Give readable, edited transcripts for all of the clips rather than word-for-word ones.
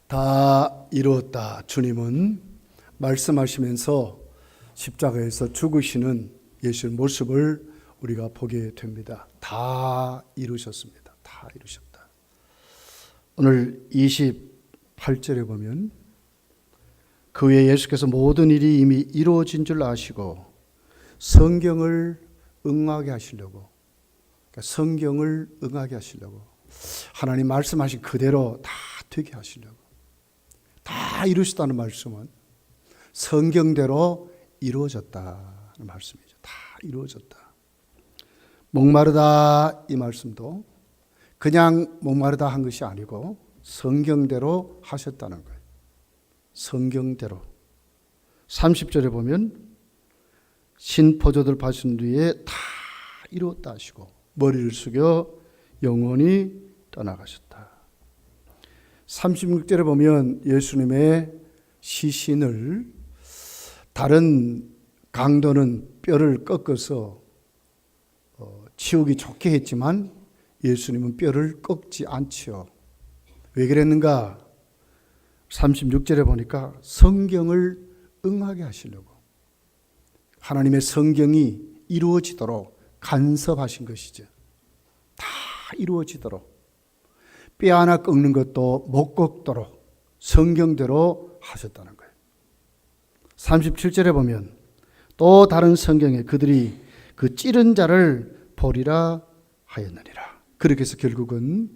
다 이루었다. 주님은 말씀하시면서 십자가에서 죽으시는 예수의 모습을 우리가 보게 됩니다. 다 이루셨습니다. 다 이루셨다. 오늘 28절에 보면 그 후에 예수께서 모든 일이 이미 이루어진 줄 아시고 성경을 응하게 하시려고, 그러니까 성경을 응하게 하시려고, 하나님 말씀하신 그대로 다 되게 하시려고, 다 이루셨다는 말씀은 성경대로 이루어졌다는 말씀이죠. 다 이루어졌다. 목마르다 이 말씀도 그냥 목마르다 한 것이 아니고 성경대로 하셨다는 거예요. 성경대로. 30절에 보면 신포도들 파신 뒤에 다 이루었다 하시고 머리를 숙여 영원히 떠나가셨다. 36절에 보면 예수님의 시신을 다른 강도는 뼈를 꺾어서 치우기 좋게 했지만 예수님은 뼈를 꺾지 않지요. 왜 그랬는가? 36절에 보니까 성경을 응하게 하시려고, 하나님의 성경이 이루어지도록 간섭하신 것이죠. 다 이루어지도록, 뼈 하나 꺾는 것도 못 꺾도록 성경대로 하셨다는 거예요. 37절에 보면 또 다른 성경에 그들이 그 찌른 자를 보리라 하였느니라. 그렇게 해서 결국은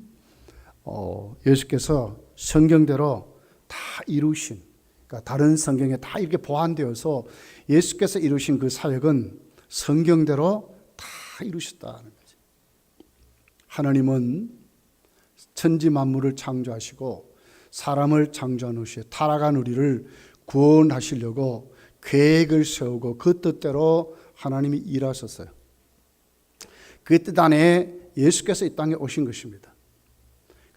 예수께서 성경대로 다 이루신, 그러니까 다른 성경에 다 이렇게 보완되어서 예수께서 이루신 그 사역은 성경대로 다 이루셨다는 거죠. 하나님은 천지 만물을 창조하시고 사람을 창조하시고 타락한 우리를 구원하시려고 계획을 세우고 그 뜻대로 하나님이 일하셨어요. 그 뜻 안에 예수께서 이 땅에 오신 것입니다.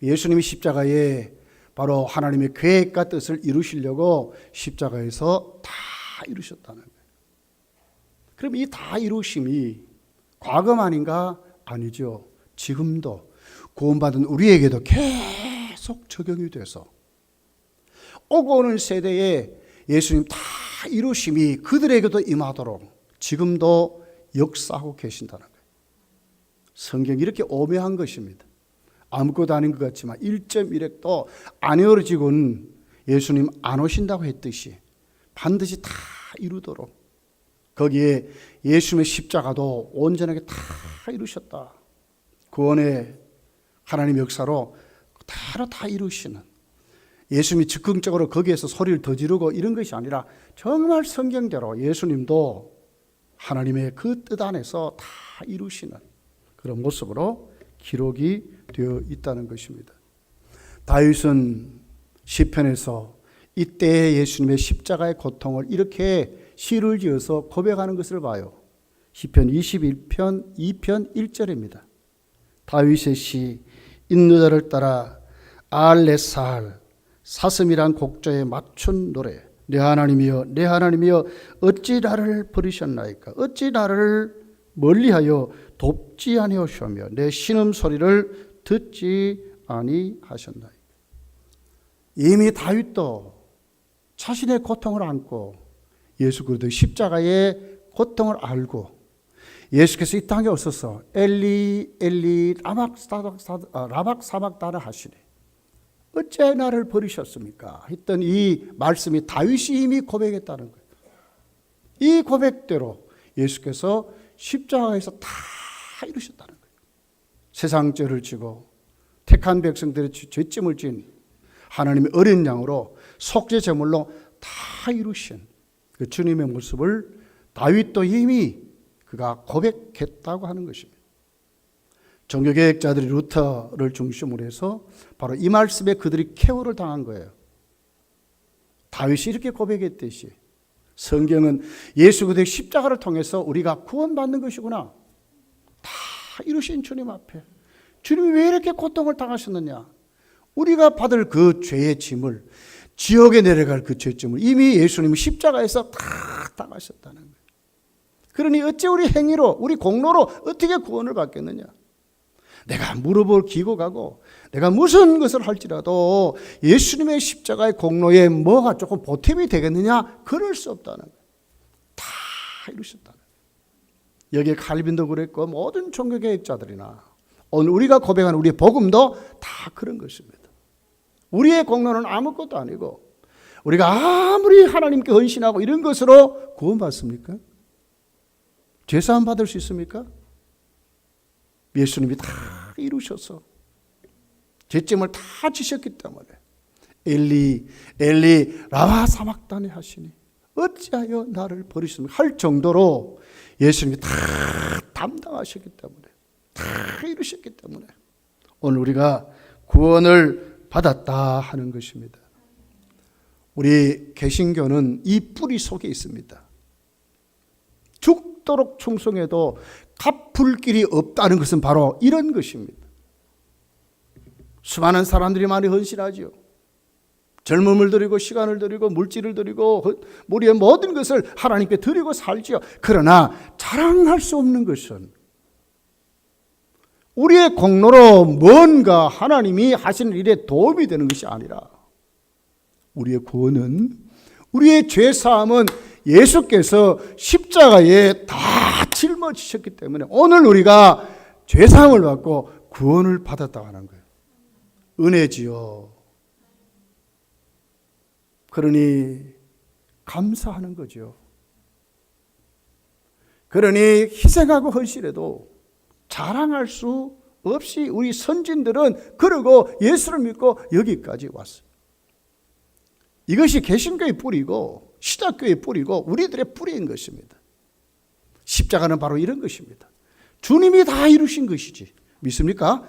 예수님이 십자가에 바로 하나님의 계획과 뜻을 이루시려고 십자가에서 다 이루셨다는 거예요. 그럼 이 다 이루심이 과거만인가? 아니죠. 지금도 구원받은 우리에게도 계속 적용이 돼서 오고 오는 세대에 예수님 다 이루심이 그들에게도 임하도록 지금도 역사하고 계신다는 거예요. 성경이 이렇게 오묘한 것입니다. 아무것도 아닌 것 같지만 1.1핵도 안 이루어지고는 예수님 안 오신다고 했듯이 반드시 다 이루도록 거기에 예수님의 십자가도 온전하게 다 이루셨다. 구원의 하나님의 역사로 그대로 다 이루시는, 예수님이 즉흥적으로 거기에서 소리를 더 지르고 이런 것이 아니라 정말 성경대로 예수님도 하나님의 그 뜻 안에서 다 이루시는 그런 모습으로 기록이 되어 있다는 것입니다. 다윗은 시편에서 이때 예수님의 십자가의 고통을 이렇게 시를 지어서 고백하는 것을 봐요. 시편 21편 2편 1절입니다. 다윗의 시 인누자를 따라 알레살 사슴이란 곡조에 맞춘 노래. 내 하나님이여 내 하나님이여 어찌 나를 버리셨나이까? 어찌 나를 멀리하여 돕지 아니하시며 내 신음소리를 듣지 아니하셨나이까? 이미 다윗도 자신의 고통을 안고 예수 그리스도의 십자가의 고통을 알고 예수께서 이 땅에 오셔서 엘리 엘리 라박 사박다나 하시니 어째 나를 버리셨습니까? 했던 이 말씀이 다윗이 이미 고백했다는 거예요. 이 고백대로 예수께서 십자가에서 다 이루셨다는 거예요. 세상 죄를 지고 택한 백성들의 죄짐을 진 하나님의 어린 양으로 속죄 제물로 다 이루신 그 주님의 모습을 다윗도 이미 그가 고백했다고 하는 것입니다. 종교개혁자들이 루터를 중심으로 해서 바로 이 말씀에 그들이 케어를 당한 거예요. 다윗이 이렇게 고백했듯이 성경은 예수 그리스도의 십자가를 통해서 우리가 구원받는 것이구나. 다 이루신 주님 앞에 주님이 왜 이렇게 고통을 당하셨느냐? 우리가 받을 그 죄의 짐을, 지옥에 내려갈 그 죄짐을 이미 예수님이 십자가에서 다 당하셨다는 거예요. 그러니 어찌 우리 행위로, 우리 공로로 어떻게 구원을 받겠느냐? 내가 무릎을 기고 가고 내가 무슨 것을 할지라도 예수님의 십자가의 공로에 뭐가 조금 보탬이 되겠느냐? 그럴 수 없다는 거예요. 다 이루셨다는 거예요. 여기에 칼빈도 그랬고 모든 종교개혁자들이나 오늘 우리가 고백하는 우리의 복음도 다 그런 것입니다. 우리의 공로는 아무것도 아니고 우리가 아무리 하나님께 헌신하고 이런 것으로 구원받습니까? 죄사함 받을 수 있습니까? 예수님이 다 이루셔서 죄점을 다 지셨기 때문에 엘리 엘리 라마 사막다니 하시니 어찌하여 나를 버리십니까? 할 정도로 예수님이 다 담당하셨기 때문에 다 이루셨기 때문에 오늘 우리가 구원을 받았다 하는 것입니다. 우리 개신교는 이 뿌리 속에 있습니다. 죽도록 충성해도 갚을 길이 없다는 것은 바로 이런 것입니다. 수많은 사람들이 많이 헌신하죠. 젊음을 드리고 시간을 드리고 물질을 드리고 우리의 모든 것을 하나님께 드리고 살지요. 그러나 자랑할 수 없는 것은 우리의 공로로 뭔가 하나님이 하시는 일에 도움이 되는 것이 아니라 우리의 구원은 우리의 죄사함은 예수께서 십자가에 다 짊어지셨기 때문에 오늘 우리가 죄사함을 받고 구원을 받았다고 하는 거예요. 은혜지요. 그러니 감사하는 거죠. 그러니 희생하고 헌신해도 자랑할 수 없이 우리 선진들은 그러고 예수를 믿고 여기까지 왔어요. 이것이 개신교의 뿌리고 시작교의 뿌리고 우리들의 뿌리인 것입니다. 십자가는 바로 이런 것입니다. 주님이 다 이루신 것이지. 믿습니까?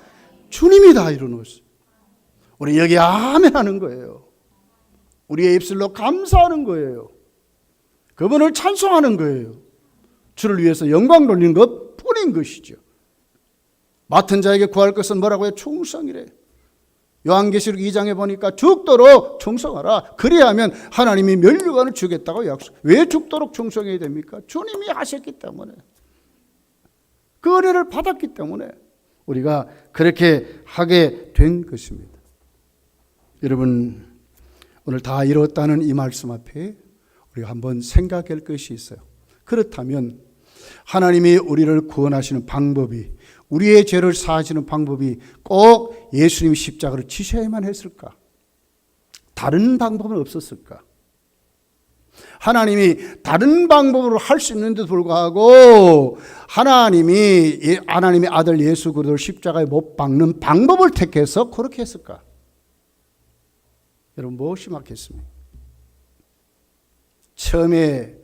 주님이 다 이루었어요. 우리 여기 아멘 하는 거예요. 우리의 입술로 감사하는 거예요. 그분을 찬송하는 거예요. 주를 위해서 영광 돌리는 것 뿐인 것이죠. 맡은 자에게 구할 것은 뭐라고 해요? 충성이래. 요한계시록 2장에 보니까 죽도록 충성하라. 그리하면 하나님이 면류관을 주겠다고 약속. 왜 죽도록 충성해야 됩니까? 주님이 하셨기 때문에. 그 은혜를 받았기 때문에 우리가 그렇게 하게 된 것입니다. 여러분, 오늘 다 이뤘다는 이 말씀 앞에 우리가 한번 생각할 것이 있어요. 그렇다면 하나님이 우리를 구원하시는 방법이, 우리의 죄를 사하시는 방법이 꼭 예수님이 십자가를 지셔야만 했을까? 다른 방법은 없었을까? 하나님이 다른 방법으로 할 수 있는데도 불구하고 하나님이 하나님의 아들 예수 그리스도를 십자가에 못 박는 방법을 택해서 그렇게 했을까? 여러분, 무엇이 막혔습니까? 처음에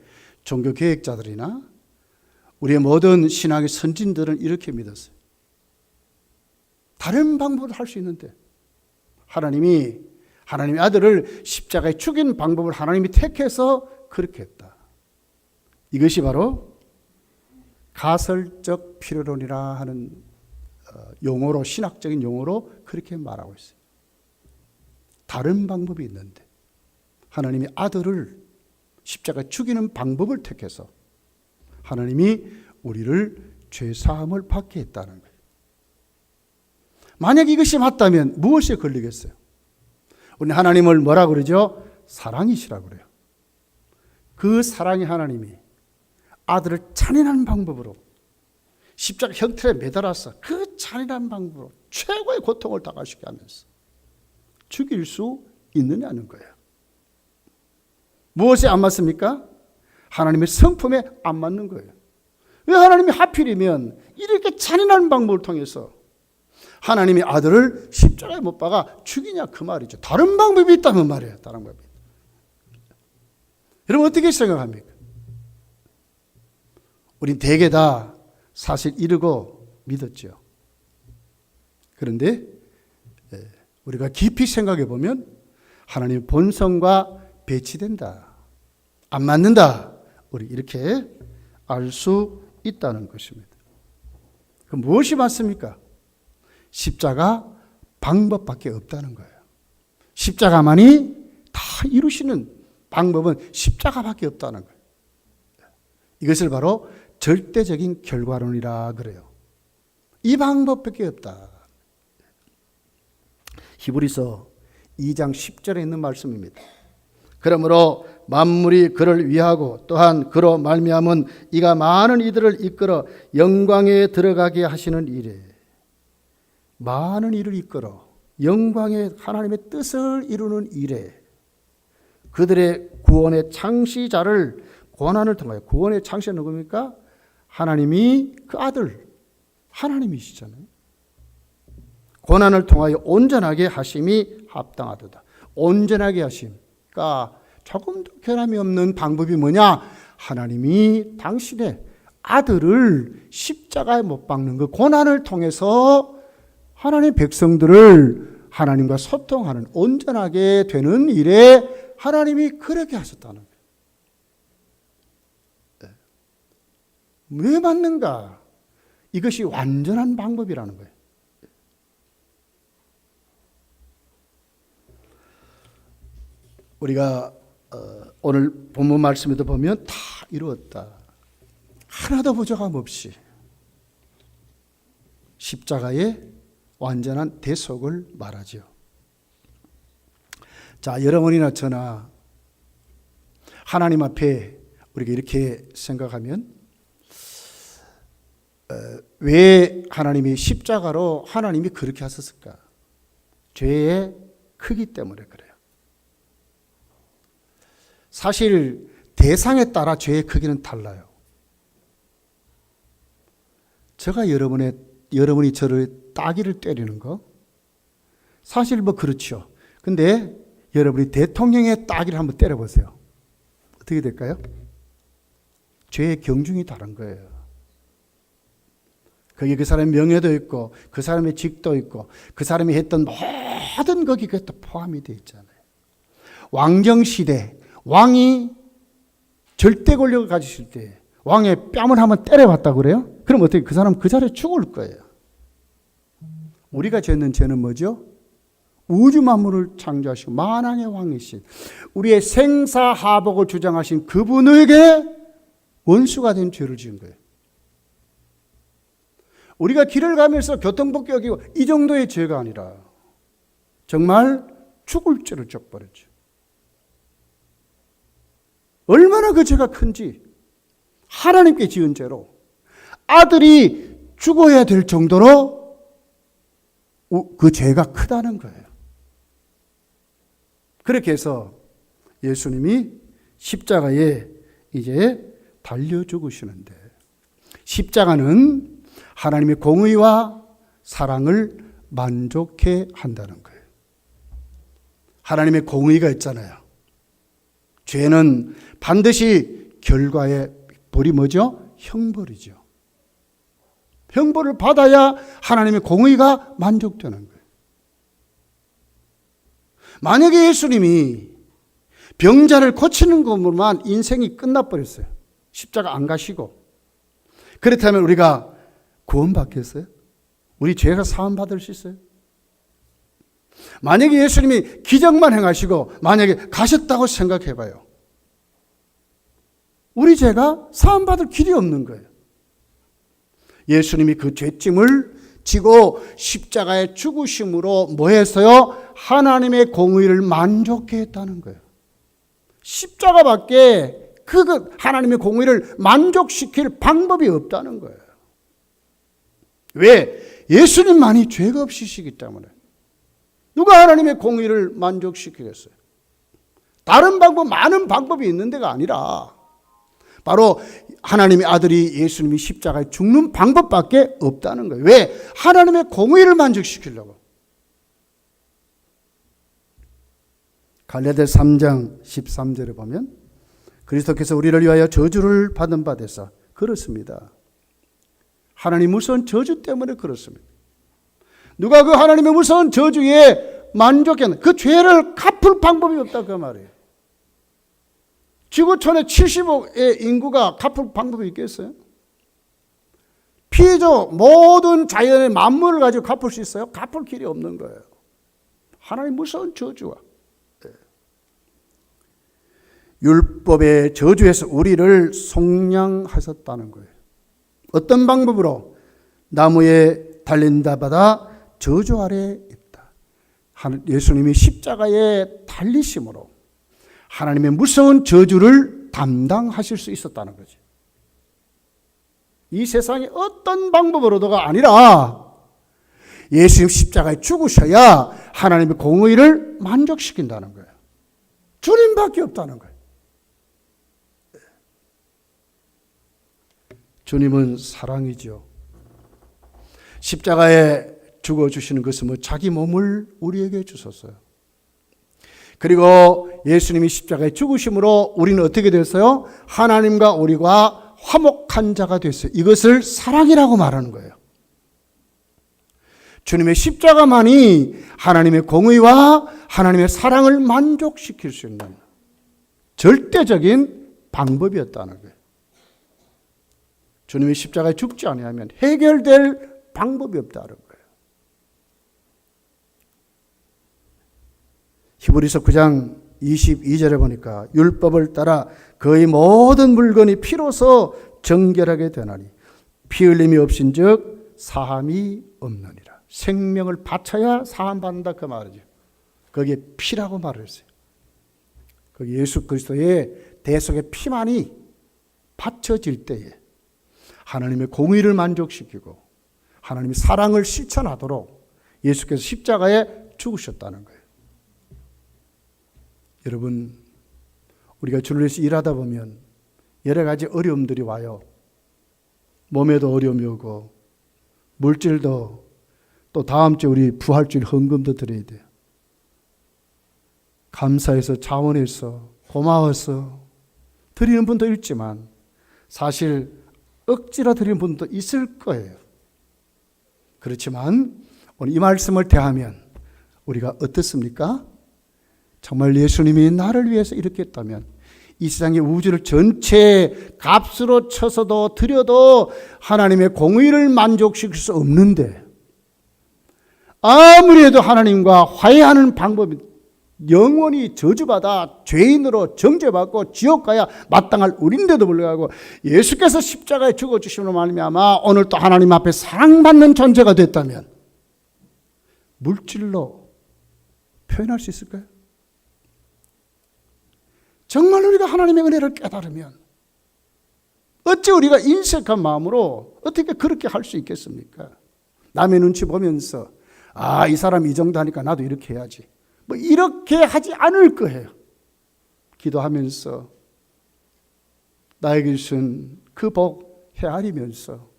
종교개혁자들이나 우리의 모든 신학의 선진들은 이렇게 믿었어요. 다른 방법을 할 수 있는데 하나님의 아들을 십자가에 죽이는 방법을 하나님이 택해서 그렇게 했다. 이것이 바로 가설적 필요론이라 하는 용어로, 신학적인 용어로 그렇게 말하고 있어요. 다른 방법이 있는데 하나님이 아들을 십자가에 죽이는 방법을 택해서 하나님이 우리를 죄사함을 받게 했다는 거예요. 만약 이것이 맞다면 무엇에 걸리겠어요? 우리 하나님을 뭐라 그러죠? 사랑이시라고 그래요. 그 사랑의 하나님이 아들을 잔인한 방법으로 십자가 형틀에 매달아서 그 잔인한 방법으로 최고의 고통을 당하시게 하면서 죽일 수 있느냐는 거예요. 무엇에 안 맞습니까? 하나님의 성품에 안 맞는 거예요. 왜 하나님이 하필이면 이렇게 잔인한 방법을 통해서 하나님의 아들을 십자가에 못 박아 죽이냐 그 말이죠. 다른 방법이 있다면 말이에요. 다른 방법이. 여러분 어떻게 생각합니까? 우린 대개 다 사실 이르고 믿었죠. 그런데 우리가 깊이 생각해 보면 하나님의 본성과 배치된다. 안 맞는다. 우리 이렇게 알 수 있다는 것입니다. 그럼 무엇이 맞습니까? 십자가 방법밖에 없다는 거예요. 십자가만이 다 이루시는 방법은 십자가밖에 없다는 거예요. 이것을 바로 절대적인 결과론이라 그래요. 이 방법밖에 없다. 히브리서 2장 10절에 있는 말씀입니다. 그러므로 만물이 그를 위하고 또한 그로 말미암은 이가 많은 이들을 이끌어 영광에 들어가게 하시는 일에, 많은 이를 이끌어 영광의 하나님의 뜻을 이루는 일에 그들의 구원의 창시자를 고난을 통하여, 구원의 창시자 누굽니까? 하나님이 그 아들 하나님이시잖아요. 고난을 통하여 온전하게 하심이 합당하도다. 온전하게 하심. 그러니까 조금도 결함이 없는 방법이 뭐냐? 하나님이 당신의 아들을 십자가에 못 박는 그 고난을 통해서 하나님의 백성들을 하나님과 소통하는, 온전하게 되는 일에 하나님이 그렇게 하셨다는 거예요. 왜 맞는가? 이것이 완전한 방법이라는 거예요. 우리가 오늘 본문 말씀에도 보면 다 이루었다. 하나도 부족함 없이 십자가의 완전한 대속을 말하죠. 자, 여러분이나 저나 하나님 앞에 우리가 이렇게 생각하면 왜 하나님이 십자가로 하나님이 그렇게 하셨을까? 죄의 크기 때문에 그래요. 사실 대상에 따라 죄의 크기는 달라요. 제가 여러분이 저를 따귀를 때리는 거 사실 뭐 그렇죠. 근데 여러분이 대통령의 따귀를 한번 때려보세요. 어떻게 될까요? 죄의 경중이 다른 거예요. 거기에 그 사람의 명예도 있고 그 사람의 직도 있고 그 사람이 했던 모든 거기 그것도 포함이 되어 있잖아요. 왕정시대 왕이 절대 권력을 가지실 때 왕의 뺨을 한번 때려봤다고 그래요? 그럼 어떻게 그 사람 그 자리에 죽을 거예요. 우리가 짓는 죄는 뭐죠? 우주 만물을 창조하시고 만왕의 왕이신 우리의 생사하복을 주장하신 그분에게 원수가 된 죄를 지은 거예요. 우리가 길을 가면서 교통법규 어기고 이 정도의 죄가 아니라 정말 죽을 죄를 져버렸죠. 얼마나 그 죄가 큰지, 하나님께 지은 죄로 아들이 죽어야 될 정도로 그 죄가 크다는 거예요. 그렇게 해서 예수님이 십자가에 이제 달려 죽으시는데, 십자가는 하나님의 공의와 사랑을 만족해 한다는 거예요. 하나님의 공의가 있잖아요. 죄는 반드시 결과의 벌이 뭐죠? 형벌이죠. 형벌을 받아야 하나님의 공의가 만족되는 거예요. 만약에 예수님이 병자를 고치는 것으로만 인생이 끝나버렸어요. 십자가 안 가시고. 그렇다면 우리가 구원받겠어요? 우리 죄가 사함받을 수 있어요? 만약에 예수님이 기적만 행하시고 만약에 가셨다고 생각해봐요. 우리 죄가 사함받을 길이 없는 거예요. 예수님이 그 죄짐을 지고 십자가의 죽으심으로 뭐 했어요? 하나님의 공의를 만족해 했다는 거예요. 십자가밖에 그 하나님의 공의를 만족시킬 방법이 없다는 거예요. 왜? 예수님만이 죄가 없으시기 때문에. 누가 하나님의 공의를 만족시키겠어요? 다른 방법, 많은 방법이 있는 데가 아니라 바로 하나님의 아들이 예수님이 십자가에 죽는 방법밖에 없다는 거예요. 왜? 하나님의 공의를 만족시키려고. 갈라디아 3장 13절에 보면 그리스도께서 우리를 위하여 저주를 받은 바 되사 그렇습니다. 하나님 무서운 저주 때문에 그렇습니다. 누가 그 하나님의 무서운 저주에 만족했나? 그 죄를 갚을 방법이 없다 그 말이에요. 지구촌에 70억의 인구가 갚을 방법이 있겠어요? 피조 모든 자연의 만물을 가지고 갚을 수 있어요? 갚을 길이 없는 거예요. 하나님 무서운 저주와 율법의 저주에서 우리를 속량하셨다는 거예요. 어떤 방법으로? 나무에 달린 자마다 저주 아래 있다. 예수님이 십자가에 달리심으로 하나님의 무서운 저주를 담당하실 수 있었다는 거지. 이 세상의 어떤 방법으로도가 아니라 예수님 십자가에 죽으셔야 하나님의 공의를 만족시킨다는 거예요. 주님밖에 없다는 거예요. 주님은 사랑이죠. 십자가에 죽어주시는 것은 뭐 자기 몸을 우리에게 주셨어요. 그리고 예수님이 십자가에 죽으심으로 우리는 어떻게 됐어요? 하나님과 우리가 화목한 자가 됐어요. 이것을 사랑이라고 말하는 거예요. 주님의 십자가만이 하나님의 공의와 하나님의 사랑을 만족시킬 수 있는 절대적인 방법이었다는 거예요. 주님의 십자가에 죽지 아니하면 해결될 방법이 없다는 거예요. 히브리서 9장 22절에 보니까 율법을 따라 거의 모든 물건이 피로서 정결하게 되나니 피 흘림이 없인즉 사함이 없느니라. 생명을 바쳐야 사함받는다 그 말이죠. 거기에 피라고 말을 했어요. 거기 예수 그리스도의 대속의 피만이 바쳐질 때에 하나님의 공의를 만족시키고 하나님의 사랑을 실천하도록 예수께서 십자가에 죽으셨다는 거예요. 여러분, 우리가 주를 위해서 일하다 보면 여러 가지 어려움들이 와요. 몸에도 어려움이 오고 물질도 또 다음 주에 우리 부활주일 헌금도 드려야 돼요. 감사해서 자원해서 고마워서 드리는 분도 있지만 사실 억지로 드리는 분도 있을 거예요. 그렇지만 오늘 이 말씀을 대하면 우리가 어떻습니까? 정말 예수님이 나를 위해서 이렇게 했다면 이 세상의 우주를 전체 값으로 쳐서도 드려도 하나님의 공의를 만족시킬 수 없는데 아무리 해도 하나님과 화해하는 방법이 영원히 저주받아 죄인으로 정죄받고 지옥 가야 마땅할 우리인데도 불구하고 예수께서 십자가에 죽어주심으로 말미암아 오늘 또 하나님 앞에 사랑받는 존재가 됐다면 물질로 표현할 수 있을까요? 정말 우리가 하나님의 은혜를 깨달으면 어찌 우리가 인색한 마음으로 어떻게 그렇게 할 수 있겠습니까? 남의 눈치 보면서 이 사람 이 정도 하니까 나도 이렇게 해야지. 뭐 이렇게 하지 않을 거예요. 기도하면서 나에게 주신 그 복 헤아리면서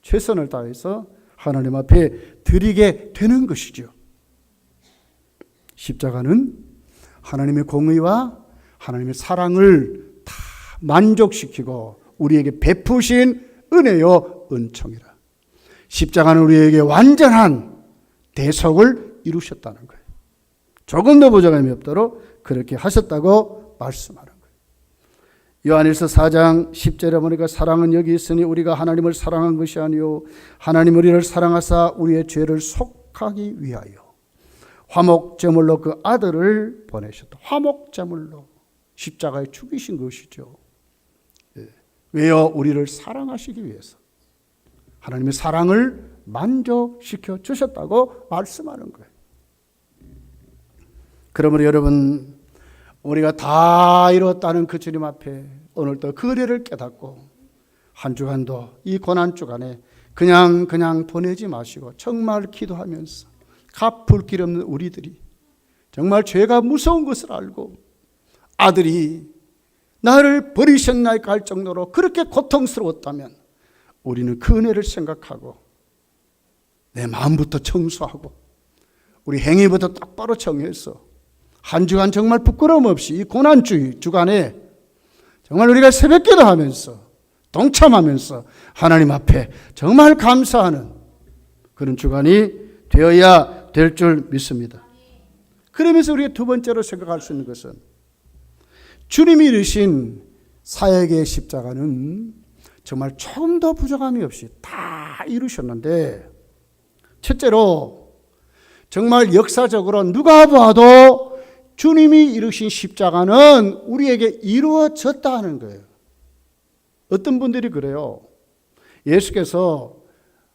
최선을 다해서 하나님 앞에 드리게 되는 것이죠. 십자가는 하나님의 공의와 하나님의 사랑을 다 만족시키고 우리에게 베푸신 은혜요 은총이라. 십자가는 우리에게 완전한 대속을 이루셨다는 거예요. 조금 더 부족함이 없도록 그렇게 하셨다고 말씀하는 거예요. 요한일서 4장 10절에 보니까 사랑은 여기 있으니 우리가 하나님을 사랑한 것이 아니요 하나님 우리를 사랑하사 우리의 죄를 속하기 위하여 화목제물로 그 아들을 보내셨다. 화목제물로 십자가에 죽이신 것이죠. 왜요? 우리를 사랑하시기 위해서 하나님의 사랑을 만족시켜 주셨다고 말씀하는 거예요. 그러므로 여러분, 우리가 다 이뤘다는 그 주님 앞에 오늘도 그 은혜를 깨닫고 한 주간도 이 고난 주간에 그냥 보내지 마시고 정말 기도하면서 갚을 길 없는 우리들이 정말 죄가 무서운 것을 알고 아들이 나를 버리셨나이까 할 정도로 그렇게 고통스러웠다면 우리는 그 은혜를 생각하고 내 마음부터 청소하고 우리 행위부터 똑바로 정해서 한 주간 정말 부끄러움 없이 이 고난주의 주간에 정말 우리가 새벽기도 하면서 동참하면서 하나님 앞에 정말 감사하는 그런 주간이 되어야 될 줄 믿습니다. 그러면서 우리가 두 번째로 생각할 수 있는 것은 주님이 이루신 사역의 십자가는 정말 조금 더 부족함이 없이 다 이루셨는데 첫째로 정말 역사적으로 누가 봐도 주님이 이루신 십자가는 우리에게 이루어졌다 하는 거예요. 어떤 분들이 그래요. 예수께서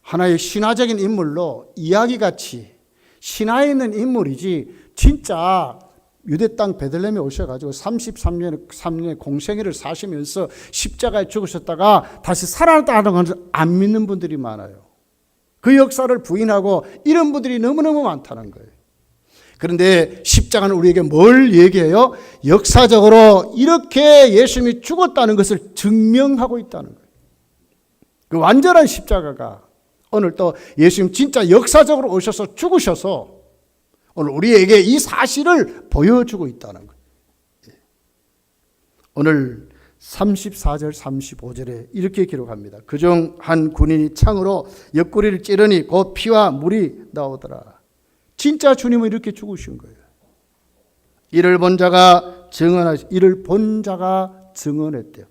하나의 신화적인 인물로 이야기같이 신화에 있는 인물이지 진짜 유대 땅 베들레헴에 오셔가지고 33년의 공생애를 사시면서 십자가에 죽으셨다가 다시 살아났다는 것을 안 믿는 분들이 많아요. 그 역사를 부인하고 이런 분들이 너무너무 많다는 거예요. 그런데 십자가는 우리에게 뭘 얘기해요? 역사적으로 이렇게 예수님이 죽었다는 것을 증명하고 있다는 거예요. 그 완전한 십자가가 오늘 또 예수님 진짜 역사적으로 오셔서 죽으셔서 오늘 우리에게 이 사실을 보여주고 있다는 거예요. 오늘 34절 35절에 이렇게 기록합니다. 그중 한 군인이 창으로 옆구리를 찌르니 곧 피와 물이 나오더라. 진짜 주님은 이렇게 죽으신 거예요. 이를 본 자가 증언했대요.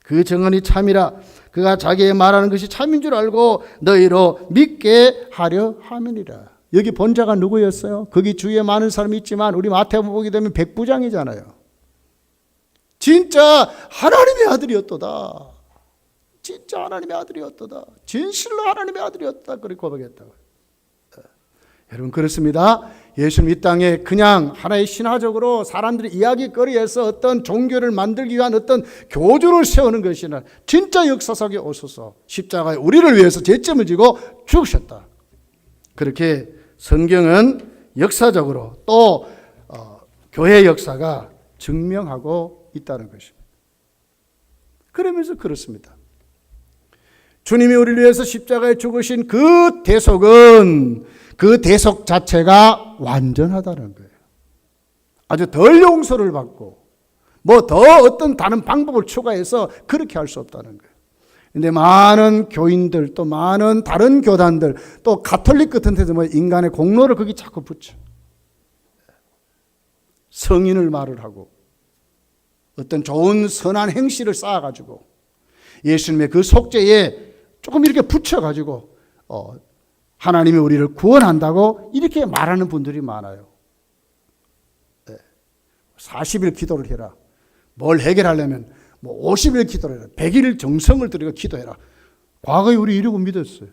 그 증언이 참이라 그가 자기의 말하는 것이 참인 줄 알고 너희로 믿게 하려 함이니라. 여기 본 자가 누구였어요? 거기 주위에 많은 사람이 있지만 우리 마태복음 보게 되면 백부장이잖아요. 진짜 하나님의 아들이었도다. 진짜 하나님의 아들이었도다. 진실로 하나님의 아들이었다. 그렇게 고백했다고. 여러분 그렇습니다. 예수님 이 땅에 그냥 하나의 신화적으로 사람들이 이야기거리에서 어떤 종교를 만들기 위한 어떤 교주를 세우는 것이 아니라 진짜 역사 속에 오셔서 십자가에 우리를 위해서 제점을 지고 죽으셨다. 그렇게 성경은 역사적으로 또 교회 역사가 증명하고 있다는 것입니다. 그러면서 그렇습니다. 주님이 우리를 위해서 십자가에 죽으신 그 대속은 그 대속 자체가 완전하다는 거예요. 아주 덜 용서를 받고 뭐 더 어떤 다른 방법을 추가해서 그렇게 할 수 없다는 거예요. 근데 많은 교인들 또 많은 다른 교단들 또 가톨릭 같은 데도 뭐 인간의 공로를 거기 자꾸 붙여. 성인을 말을 하고 어떤 좋은 선한 행실을 쌓아가지고 예수님의 그 속죄에 조금 이렇게 붙여가지고 하나님이 우리를 구원한다고 이렇게 말하는 분들이 많아요. 40일 기도를 해라. 뭘 해결하려면 뭐 50일 기도를 해라. 100일 정성을 들이고 기도해라. 과거에 우리 이러고 믿었어요.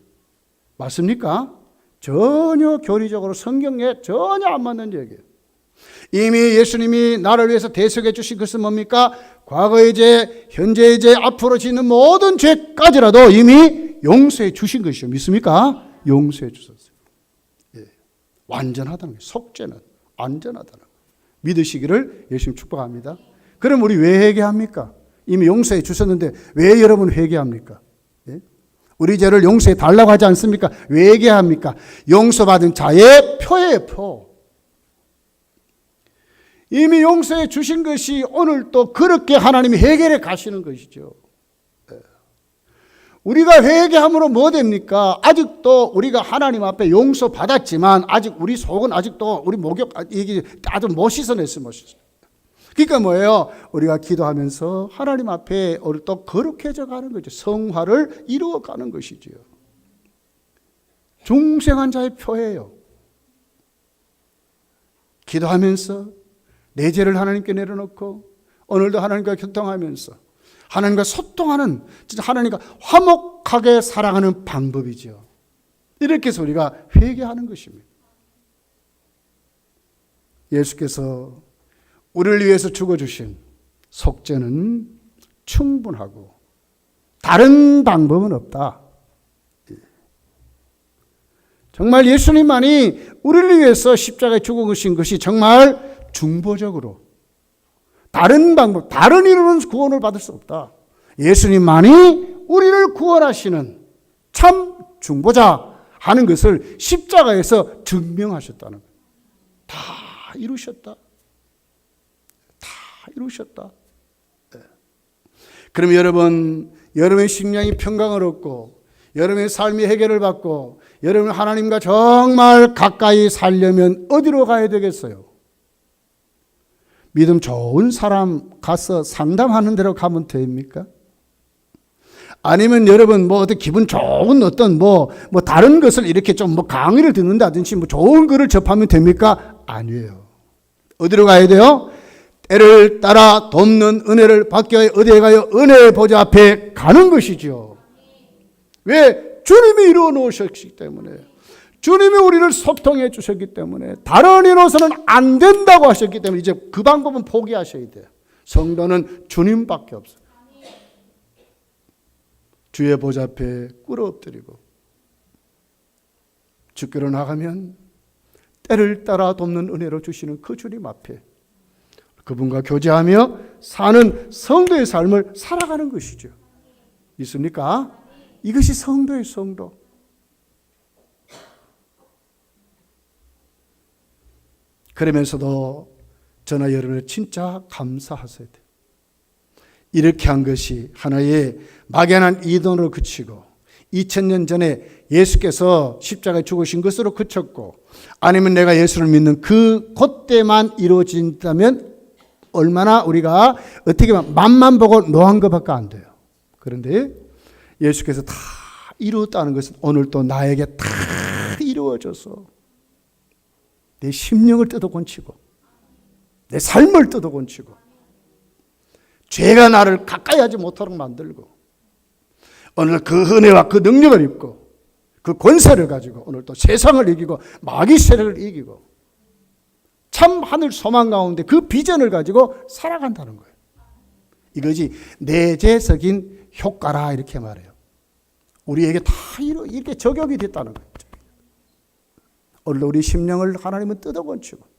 맞습니까? 전혀 교리적으로 성경에 전혀 안 맞는 얘기예요. 이미 예수님이 나를 위해서 대속해 주신 것은 뭡니까? 과거의 죄, 현재의 죄, 앞으로 짓는 모든 죄까지라도 이미 용서해 주신 것이요. 믿습니까? 용서해 주셨어요. 예. 완전하다는 거예요. 속죄는 완전하다는 거예요. 믿으시기를 예수님 축복합니다. 그럼 우리 왜 회개합니까? 이미 용서해 주셨는데 왜 여러분 회개합니까? 예? 우리 죄를 용서해 달라고 하지 않습니까? 왜 회개합니까? 용서받은 자의 표예요, 표. 이미 용서해 주신 것이 오늘 또 그렇게 하나님이 해결해 가시는 것이죠. 우리가 회개함으로 뭐 됩니까? 아직도 우리가 하나님 앞에 용서받았지만 아직 우리 속은 아직도 우리 목욕 이게 아주 못 씻어냈어요. 못 씻어냈어요. 그러니까 뭐예요? 우리가 기도하면서 하나님 앞에 오늘 또 거룩해져 가는 거죠. 성화를 이루어 가는 것이지요. 중생한 자의 표예요. 기도하면서 내 죄를 하나님께 내려놓고 오늘도 하나님과 교통하면서 하나님과 소통하는 진짜 하나님과 화목하게 살아가는 방법이죠. 이렇게 해서 우리가 회개하는 것입니다. 예수께서 우리를 위해서 죽어주신 속죄는 충분하고 다른 방법은 없다. 정말 예수님만이 우리를 위해서 십자가에 죽어주신 것이 정말 중보적으로 다른 방법, 다른 이유로는 구원을 받을 수 없다. 예수님만이 우리를 구원하시는 참 중보자 하는 것을 십자가에서 증명하셨다는 거예요. 다 이루셨다. 다 이루셨다. 네. 그럼 여러분, 여러분의 식량이 평강을 얻고 여러분의 삶이 해결을 받고 여러분 하나님과 정말 가까이 살려면 어디로 가야 되겠어요? 믿음 좋은 사람 가서 상담하는 데로 가면 됩니까? 아니면 여러분 뭐 어떤 기분 좋은 어떤 뭐 다른 것을 이렇게 좀 뭐 강의를 듣는다든지 뭐 좋은 글을 접하면 됩니까? 아니에요. 어디로 가야 돼요? 때를 따라 돕는 은혜를 받기 위해 어디에 가요? 은혜의 보좌 앞에 가는 것이죠. 왜? 주님이 이루어 놓으셨기 때문에, 주님이 우리를 소통해 주셨기 때문에, 다른 이로서는 안 된다고 하셨기 때문에 이제 그 방법은 포기하셔야 돼요. 성도는 주님밖에 없어요. 주의 보좌 앞에 꿇어 엎드리고 주께로 나가면 때를 따라 돕는 은혜로 주시는 그 주님 앞에 그분과 교제하며 사는 성도의 삶을 살아가는 것이죠. 있습니까? 이것이 성도의 성도. 그러면서도 저나 여러분을 진짜 감사하셔야 돼요. 이렇게 한 것이 하나의 막연한 이론으로 그치고 2000년 전에 예수께서 십자가에 죽으신 것으로 그쳤고, 아니면 내가 예수를 믿는 그때만 이루어진다면 얼마나 우리가 어떻게 보면 맛만 보고 노한 것밖에 안 돼요. 그런데 예수께서 다 이루었다는 것은 오늘 또 나에게 다 이루어져서 내 심령을 뜯어곤치고 내 삶을 뜯어곤치고 죄가 나를 가까이 하지 못하도록 만들고, 오늘 그 은혜와 그 능력을 입고 그 권세를 가지고 오늘 또 세상을 이기고 마귀 세력을 이기고 참 하늘 소망 가운데 그 비전을 가지고 살아간다는 거예요. 이것이 내재적인 효과라 이렇게 말해요. 우리에게 다 이렇게 적용이 됐다는 거예요. 오늘 우리 심령을 하나님은 뜯어곤치고,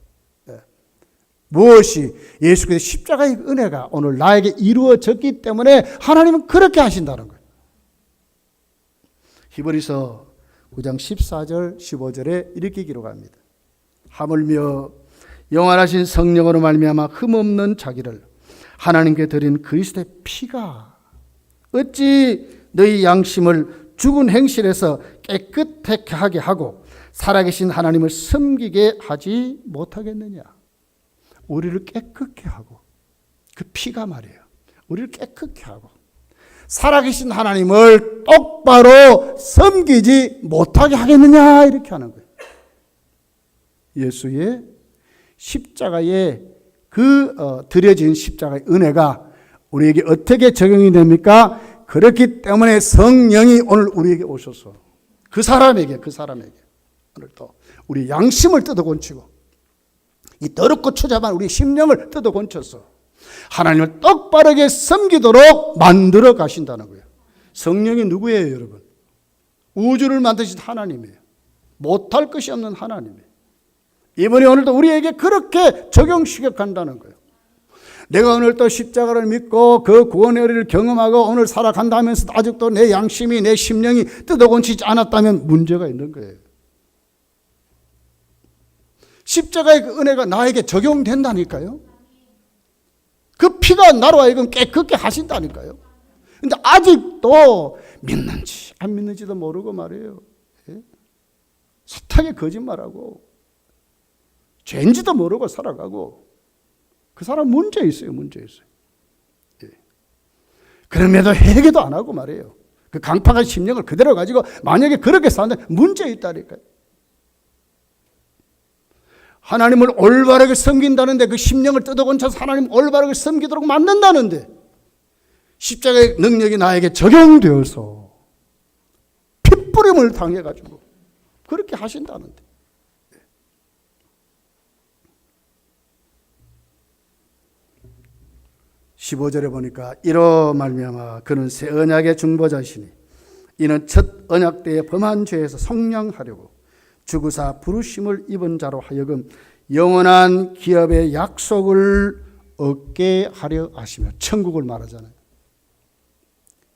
무엇이 예수께서 십자가의 은혜가 오늘 나에게 이루어졌기 때문에 하나님은 그렇게 하신다는 거예요. 히브리서 9장 14절 15절에 이렇게 기록합니다. 하물며 영원하신 성령으로 말미암아 흠없는 자기를 하나님께 드린 그리스도의 피가 어찌 너희 양심을 죽은 행실에서 깨끗하게 하고 살아계신 하나님을 섬기게 하지 못하겠느냐. 우리를 깨끗게 하고, 그 피가 말이에요, 우리를 깨끗게 하고 살아계신 하나님을 똑바로 섬기지 못하게 하겠느냐 이렇게 하는 거예요. 예수의 십자가에 드려진 십자가의 은혜가 우리에게 어떻게 적용이 됩니까? 그렇기 때문에 성령이 오늘 우리에게 오셔서 그 사람에게 오늘 또 우리 양심을 뜯어곤치고 이 더럽고 추잡한 우리 심령을 뜯어곤쳐서 하나님을 똑바르게 섬기도록 만들어 가신다는 거예요. 성령이 누구예요, 여러분? 우주를 만드신 하나님이에요. 못할 것이 없는 하나님이에요. 이분이 오늘도 우리에게 그렇게 적용시켜 간다는 거예요. 내가 오늘 또 십자가를 믿고 그 구원의 은혜를 경험하고 오늘 살아간다 하면서 아직도 내 양심이, 내 심령이 뜯어곤치지 않았다면 문제가 있는 거예요. 십자가의 그 은혜가 나에게 적용된다니까요. 그 피가 나로 하여금 깨끗게 하신다니까요. 근데 아직도 믿는지 안 믿는지도 모르고 말이에요. 숱하게 거짓말하고 죄인지도 모르고 살아가고, 그 사람 문제 있어요. 그럼에도 회개도 안 하고 말이에요. 그 강팍한 심령을 그대로 가지고 만약에 그렇게 사는데 문제 있다니까요. 하나님을 올바르게 섬긴다는데 그 심령을 뜯어곤쳐서 하나님 올바르게 섬기도록 만든다는데 십자가의 능력이 나에게 적용되어서 핏부림을 당해가지고 그렇게 하신다는데, 15절에 보니까 이로 말미암아 그는 새 언약의 중보자시니 이는 첫 언약 때의 범한 죄에서 속량하려고 주구사 부르심을 입은 자로 하여금 영원한 기업의 약속을 얻게 하려 하시며, 천국을 말하잖아요.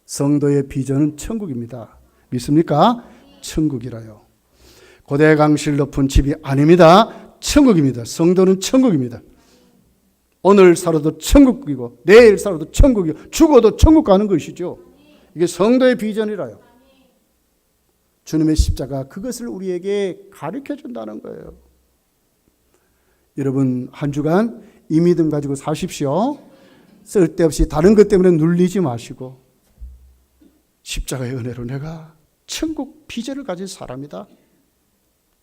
성도의 비전은 천국입니다. 믿습니까? 천국이라요. 고대 강실 높은 집이 아닙니다. 천국입니다. 성도는 천국입니다. 오늘 살아도 천국이고 내일 살아도 천국이고 죽어도 천국 가는 것이죠. 이게 성도의 비전이라요. 주님의 십자가 그것을 우리에게 가르쳐 준다는 거예요. 여러분 한 주간 이 믿음 가지고 사십시오. 쓸데없이 다른 것 때문에 눌리지 마시고 십자가의 은혜로 내가 천국 비전을 가진 사람이다.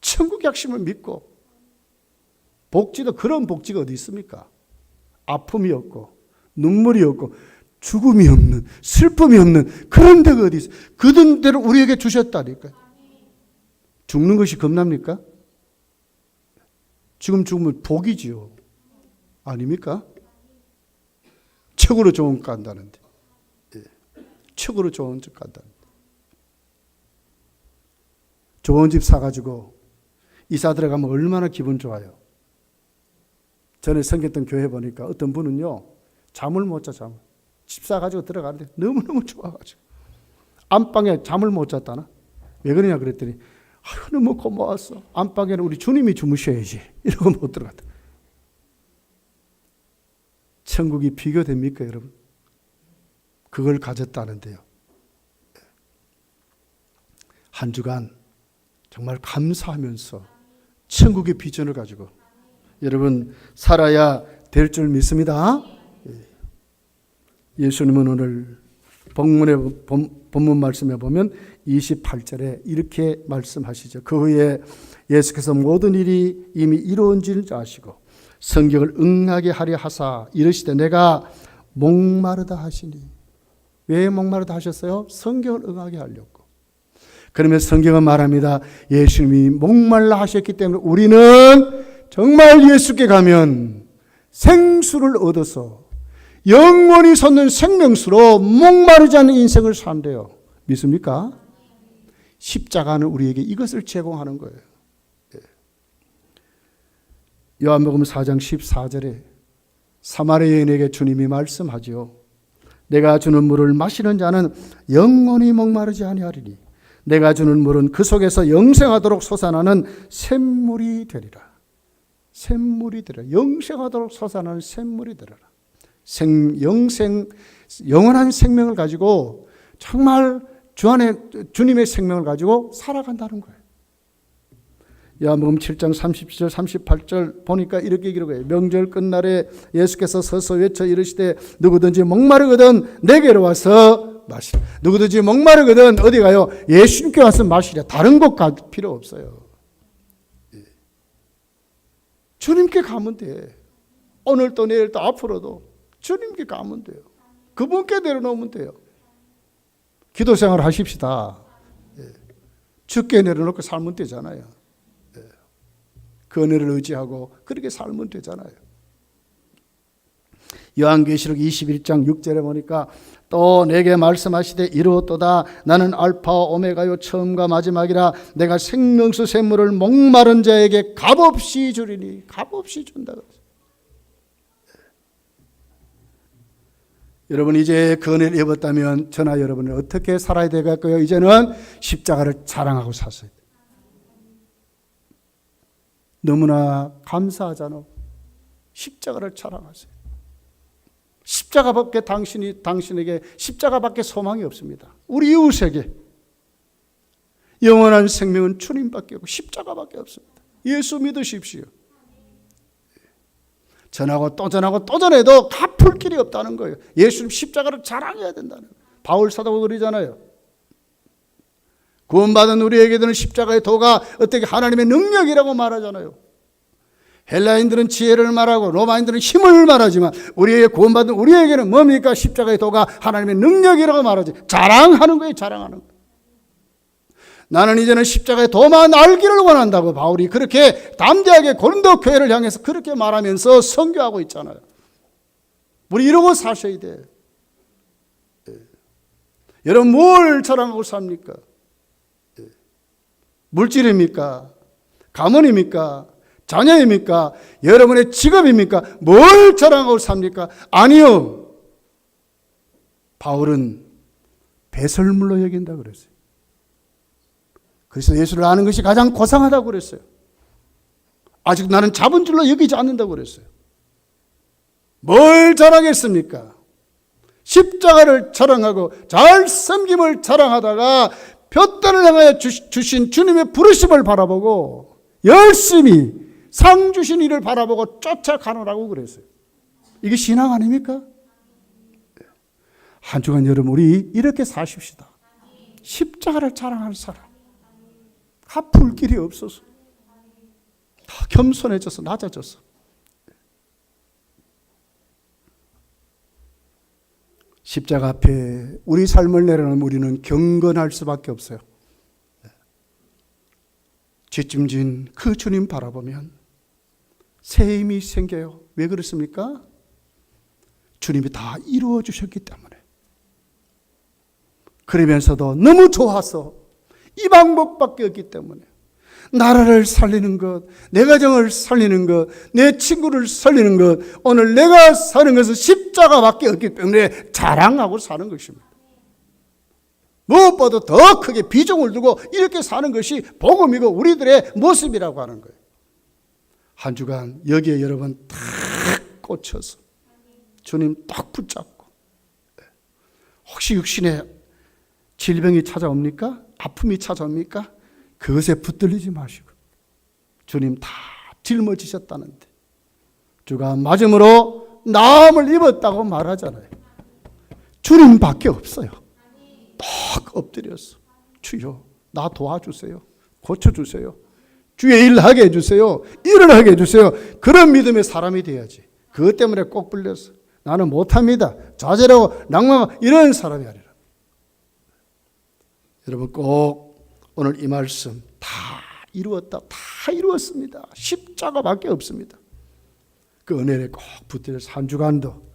천국 약심을 믿고, 복지도 그런 복지가 어디 있습니까? 아픔이 없고 눈물이 없고 죽음이 없는, 슬픔이 없는 그런 데가 어디 있어요? 그런 데를 우리에게 주셨다니까요. 죽는 것이 겁납니까? 지금 죽으면 복이지요. 아닙니까? 최고로 좋은 것 간다는데. 최고로 좋은 집 간다는데. 좋은 집 사가지고 이사 들어가면 얼마나 기분 좋아요. 전에 섬겼던 교회 보니까 어떤 분은요, 잠을 못 자, 잠을. 집 사가지고 들어가는데 너무너무 좋아가지고. 안방에 잠을 못 잤다나? 왜 그러냐 그랬더니, 아유, 너무 고마웠어. 안방에는 우리 주님이 주무셔야지. 이러고 못 들어갔다. 천국이 비교됩니까, 여러분? 그걸 가졌다는데요. 한 주간 정말 감사하면서 천국의 비전을 가지고 여러분 살아야 될 줄 믿습니다. 예수님은 오늘 본문 말씀에 보면 28절에 이렇게 말씀하시죠. 그 후에 예수께서 모든 일이 이미 이루어진 줄 아시고 성경을 응하게 하려 하사 이르시되 내가 목마르다 하시니. 왜 목마르다 하셨어요? 성경을 응하게 하려고. 그러면 성경은 말합니다. 예수님이 목말라 하셨기 때문에 우리는 정말 예수께 가면 생수를 얻어서 영원히 솟는 생명수로 목마르지 않는 인생을 산대요. 믿습니까? 십자가는 우리에게 이것을 제공하는 거예요. 요한복음 4장 14절에 사마리아 여인에게 주님이 말씀하죠. 내가 주는 물을 마시는 자는 영원히 목마르지 아니하리니 내가 주는 물은 그 속에서 영생하도록 솟아나는 샘물이 되리라. 샘물이 되리라. 영생하도록 솟아나는 샘물이 되리라. 영원한 생명을 가지고 정말 주 안에 주님의 생명을 가지고 살아간다는 거예요. 요한복음 7장 37절 38절 보니까 이렇게 기록해요. 명절 끝날에 예수께서 서서 외쳐 이르시되 누구든지 목마르거든 내게로 와서 마시라. 누구든지 목마르거든 어디 가요? 예수님께 와서 마시라. 다른 곳 갈 필요 없어요. 주님께 가면 돼. 오늘도 내일도 앞으로도 주님께 가면 돼요. 그분께 내려놓으면 돼요. 기도 생활 하십시다. 주께 내려놓고 살면 되잖아요. 그 은혜를 의지하고 그렇게 살면 되잖아요. 요한계시록 21장 6절에 보니까 또 내게 말씀하시되 이루었도다. 나는 알파와 오메가요 처음과 마지막이라. 내가 생명수 샘물을 목마른 자에게 값없이 주리니. 값없이 준다. 여러분 이제 그 은혜를 입었다면 저나 여러분은 어떻게 살아야 되겠고요? 이제는 십자가를 자랑하고 사세요. 너무나 감사하잖아. 십자가를 자랑하세요. 십자가밖에 당신에게 십자가밖에 소망이 없습니다. 우리 이웃에게 영원한 생명은 주님밖에 없고 십자가밖에 없습니다. 예수 믿으십시오. 전하고 또 전하고 또 전해도 갚을 길이 없다는 거예요. 예수님 십자가를 자랑해야 된다는 거예요. 바울 사도가 그러잖아요. 구원받은 우리에게는 십자가의 도가 어떻게 하나님의 능력이라고 말하잖아요. 헬라인들은 지혜를 말하고 로마인들은 힘을 말하지만 우리에게 구원받은 우리에게는 뭡니까? 십자가의 도가 하나님의 능력이라고 말하지. 자랑하는 거예요. 자랑하는 거예요. 나는 이제는 십자가의 도만 알기를 원한다고 바울이 그렇게 담대하게 고린도 교회를 향해서 그렇게 말하면서 선교하고 있잖아요. 우리 이러고 사셔야 돼요. 여러분 뭘 자랑하고 삽니까? 물질입니까? 가문입니까? 자녀입니까? 여러분의 직업입니까? 뭘 자랑하고 삽니까? 아니요. 바울은 배설물로 여긴다 그랬어요. 그래서 예수를 아는 것이 가장 고상하다고 그랬어요. 아직 나는 잡은 줄로 여기지 않는다고 그랬어요. 뭘 자랑했습니까? 십자가를 자랑하고 잘 섬김을 자랑하다가 둯단을 향하여 주신 주님의 부르심을 바라보고 열심히 상 주신 이를 바라보고 쫓아가노라고 그랬어요. 이게 신앙 아닙니까? 한 주간 여러분 우리 이렇게 사십시다. 십자가를 자랑하는 사람. 갚을 길이 없어서 다 겸손해져서 낮아져서 십자가 앞에 우리 삶을 내려놓으면 우리는 경건할 수밖에 없어요. 뒷짐진 그 주님 바라보면 새 힘이 생겨요. 왜 그렇습니까? 주님이 다 이루어 주셨기 때문에. 그러면서도 너무 좋아서 이 방법밖에 없기 때문에 나라를 살리는 것, 내 가정을 살리는 것, 내 친구를 살리는 것, 오늘 내가 사는 것은 십자가밖에 없기 때문에 자랑하고 사는 것입니다. 무엇보다 더 크게 비중을 두고 이렇게 사는 것이 복음이고 우리들의 모습이라고 하는 거예요. 한 주간 여기에 여러분 딱 꽂혀서 주님 딱 붙잡고, 혹시 육신에 질병이 찾아옵니까? 아픔이 찾아옵니까? 그것에 붙들리지 마시고 주님 다 짊어지셨다는데, 주가 맞음으로 나음을 입었다고 말하잖아요. 주님밖에 없어요. 딱 엎드려서 주여 나 도와주세요. 고쳐주세요. 주의 일 하게 해주세요. 일을 하게 해주세요. 그런 믿음의 사람이 돼야지. 그것 때문에 꼭 불려서 나는 못합니다, 좌절하고 낭망하고 이런 사람이 아니라. 여러분 꼭 오늘 이 말씀 다 이루었다, 다 이루었습니다, 십자가밖에 없습니다, 그 은혜를 꼭 붙들어서 한 주간도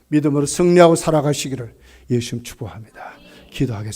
믿음으로 승리하고 살아가시기를 예수님 축복합니다. 기도하겠습니다.